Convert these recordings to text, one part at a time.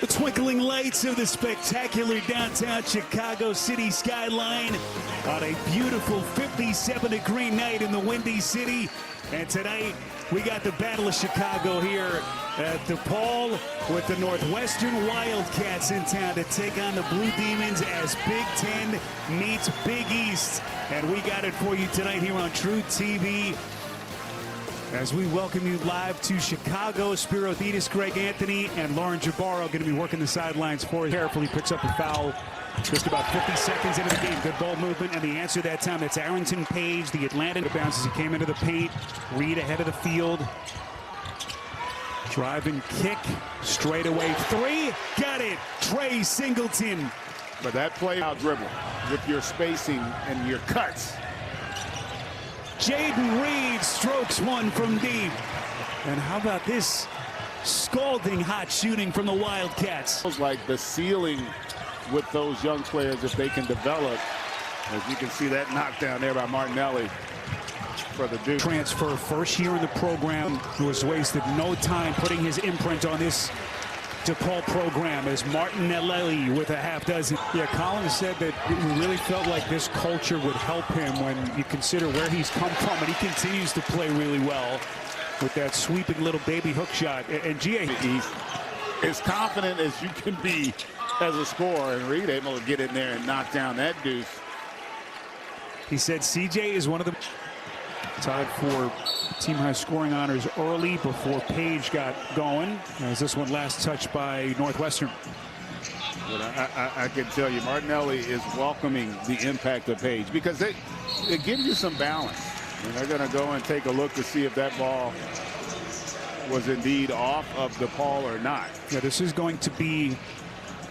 The twinkling lights of the spectacular downtown Chicago city skyline on a beautiful 57-degree night in the Windy City. And tonight, we got the Battle of Chicago here at DePaul with the Northwestern Wildcats in town to take on the Blue Demons as Big Ten meets Big East. And we got it for you tonight here on True TV. As we welcome you live to Chicago, Spiro Thetis, Greg Anthony, and Lauren Jabaro going to be working the sidelines for you. Carefully picks up a foul just about 50 seconds into the game. Good ball movement, and the answer that time, that's Arrington Page, the Atlanta bounces. He came into the paint. Reed ahead of the field. Drive and kick, straight away three. Got it, Trey Singleton. But that play out dribble with your spacing and your cuts. Jaden Reed strokes one from deep. And how about this scalding hot shooting from the Wildcats? Feels like the ceiling with those young players, if they can develop. As you can see that knockdown there by Martinelli for the Duke. Transfer, first year in the program, who has wasted no time putting his imprint on this DePaul program as Martinelli with a half dozen. Yeah, Collins said that he really felt like this culture would help him when you consider where he's come from, and he continues to play really well with that sweeping little baby hook shot. And GA, he's as confident as you can be as a scorer, and Reed able to get in there and knock down that deuce. He said CJ is one of the tied for team high scoring honors early before Page got going, as this one last touched by Northwestern. But I can tell you, Martinelli is welcoming the impact of Page because it gives you some balance. And they're going to go and take a look to see if that ball was indeed off of DePaul or not. Yeah, this is going to be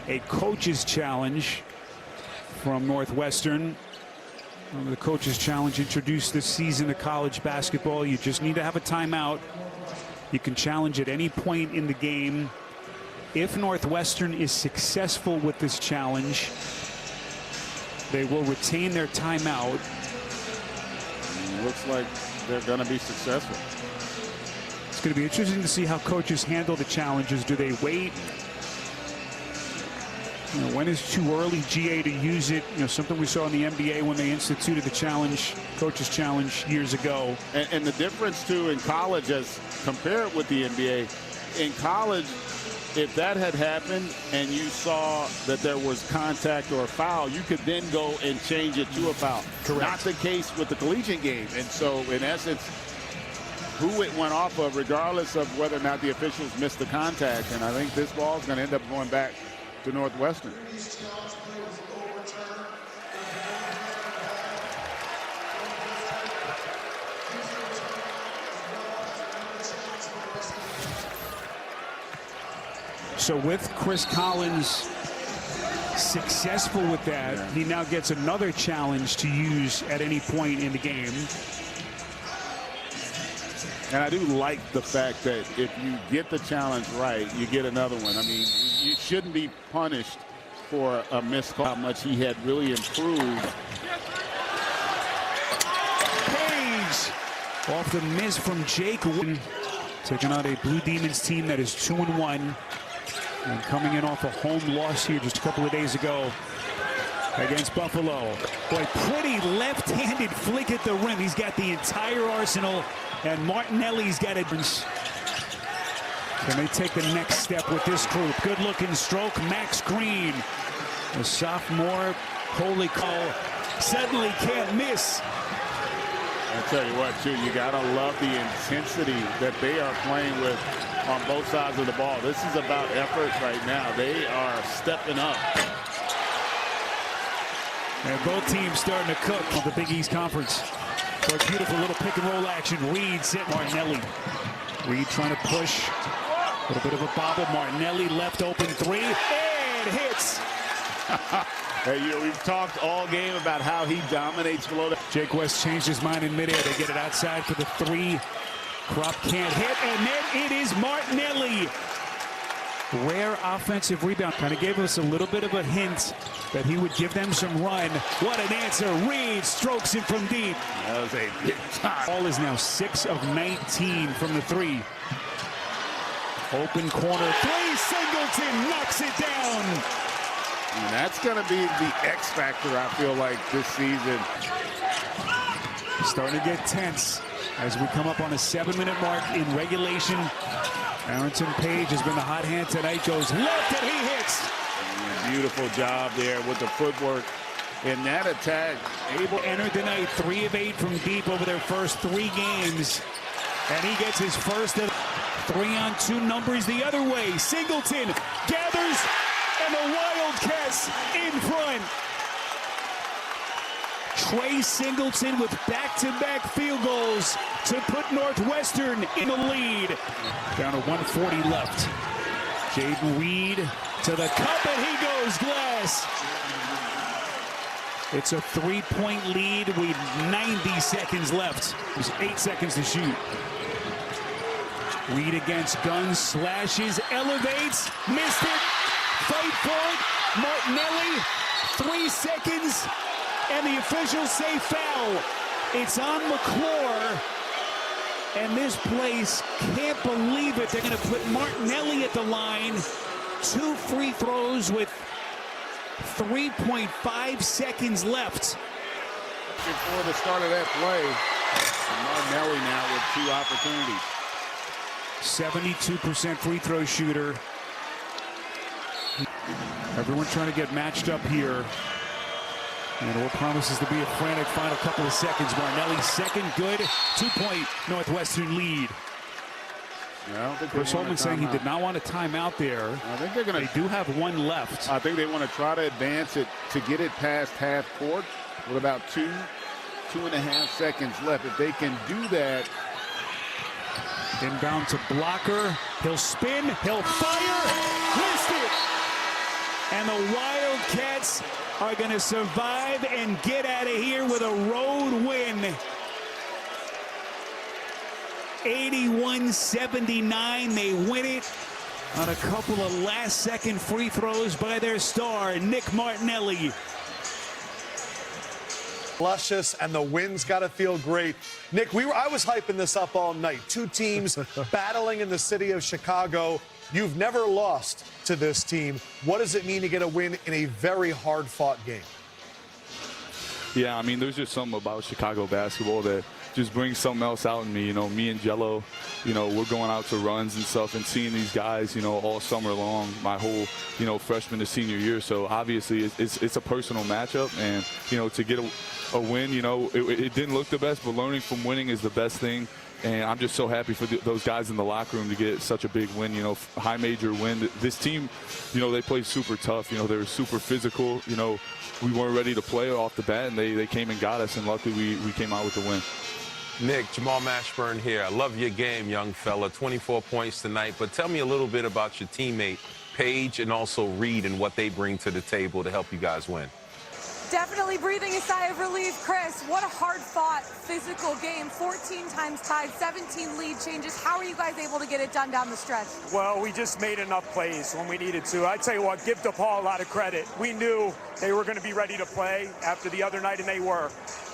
a coach's challenge from Northwestern. The coach's challenge introduced this season to college basketball. You just need to have a timeout. You can challenge at any point in the game. If Northwestern is successful with this challenge, they will retain their timeout. It looks like they're going to be successful. It's going to be interesting to see how coaches handle the challenges. Do they wait? You know, when is too early, GA, to use it? You know, something we saw in the NBA when they instituted the challenge, coaches challenge, years ago. And the difference too in college, as compared with the NBA, in college, if that had happened and you saw that there was contact or a foul, you could then go and change it to a foul. Correct. Not the case with the collegiate game. And so in essence, who it went off of, regardless of whether or not the officials missed the contact. And I think this ball is going to end up going back to Northwestern. So with Chris Collins successful with that, he now gets another challenge to use at any point in the game. And I do like the fact that if you get the challenge right, you get another one. I mean, you shouldn't be punished for a missed call. How much he had really improved. Page off the miss from Jake Wooden, taking on a Blue Demons team that is 2-1 and coming in off a home loss here just a couple of days ago against Buffalo. Boy, pretty left-handed flick at the rim. He's got the entire arsenal, and Martinelli's got it. Can they take the next step with this group? Good-looking stroke, Max Green, the sophomore. Holy call, suddenly can't miss. I'll tell you what, too, you got to love the intensity that they are playing with on both sides of the ball. This is about effort right now. They are stepping up. And both teams starting to cook on the Big East Conference. For a beautiful little pick and roll action. Reed set Martinelli. Reed trying to push. A little bit of a bobble. Martinelli left open three. And hits. Hey, we've talked all game about how he dominates below. Jake West changed his mind in midair. They get it outside for the three. Krupp can't hit. And then it is Martinelli. Rare offensive rebound. Kind of gave us a little bit of a hint that he would give them some run. What an answer. Reed strokes it from deep. That was a big time. Ball is now 6 of 19 from the three. Open corner three. Singleton knocks it And that's going to be the X factor, I feel like, this season. Starting to get tense as we come up on a 7-minute mark in regulation. Arrington Page has been the hot hand tonight. Goes left and he hits. Beautiful job there with the footwork in that attack. Able entered the night 3 of 8 from deep over their first 3 games. And he gets his first of 3-on-2 numbers the other way. Singleton gathers, and the Wildcats in front. Trey Singleton with back-to-back field goals to put Northwestern in the lead. Down to 1:40 left. Jaden Reed to the cup, and he goes glass. It's a 3-point lead with 90 seconds left. There's 8 seconds to shoot. Reed against Guns, slashes, elevates, missed it. Fight for it. Martinelli, 3 seconds, and the officials say foul. It's on McClure, and this place can't believe it. They're going to put Martinelli at the line. 2 free throws with 3.5 seconds left. Before the start of that play, Martinelli now with 2 opportunities. 72% free throw shooter. Everyone trying to get matched up here. And what promises to be a frantic final couple of seconds. Martinelli's second good. 2-point Northwestern lead. Yeah, Chris Holman saying he did not want a timeout there. I think they're going to. They do have 1 left. I think they want to try to advance it to get it past half court with about 2.5 seconds left. If they can do that. Inbound to Blocker. He'll spin. He'll fire. Missed it. And the Wildcats are going to survive and get out of here with a road win. 81-79. They win it on a couple of last-second free throws by their star, Nick Martinelli. Luscious, and the wind's got to feel great. Nick, I was hyping this up all night. 2 teams battling in the city of Chicago. You've never lost to this team. What does it mean to get a win in a very hard-fought game? Yeah, I mean, there's just something about Chicago basketball that just brings something else out in me. You know, me and Jello, you know, we're going out to runs and stuff and seeing these guys, you know, all summer long, my whole, you know, freshman to senior year. So obviously it's a personal matchup, and, you know, to get a win, you know, it didn't look the best, but learning from winning is the best thing. And I'm just so happy for those guys in the locker room to get such a big win, you know, high major win. This team, you know, they played super tough. You know, they were super physical. You know, we weren't ready to play off the bat, and they came and got us, and luckily we came out with the win. Nick, Jamal Mashburn here. I love your game, young fella. 24 points tonight. But tell me a little bit about your teammate, Page, and also Reed, and what they bring to the table to help you guys win. Definitely breathing a sigh of relief. Chris, what a hard-fought, physical game. 14 times tied, 17 lead changes. How are you guys able to get it done down the stretch? Well, we just made enough plays when we needed to. I tell you what, give DePaul a lot of credit. We knew they were going to be ready to play after the other night, and they were.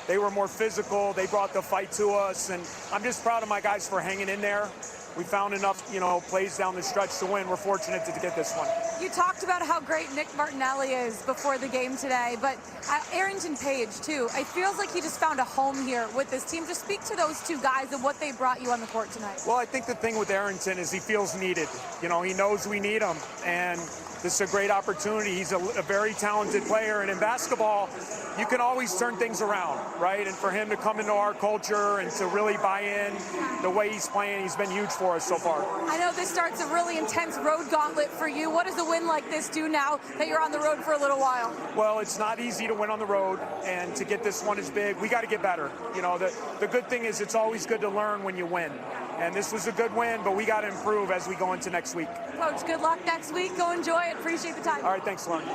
They were more physical. They brought the fight to us, and I'm just proud of my guys for hanging in there. We found enough, you know, plays down the stretch to win. We're fortunate to get this one. You talked about how great Nick Martinelli is before the game today, but Arrington Page, too. It feels like he just found a home here with this team. Just speak to those 2 guys and what they brought you on the court tonight. Well, I think the thing with Arrington is he feels needed. You know, he knows we need him, and this is a great opportunity. He's a very talented player, and in basketball, you can always turn things around, right? And for him to come into our culture and to really buy in the way he's playing, he's been huge for us so far. I know this starts a really intense road gauntlet for you. What does a win like this do now that you're on the road for a little while? Well, it's not easy to win on the road, and to get this one is big. We got to get better. You know, the good thing is it's always good to learn when you win. And this was a good win, but we got to improve as we go into next week. Coach, good luck next week. Go enjoy it. Appreciate the time. All right, thanks, Lauren.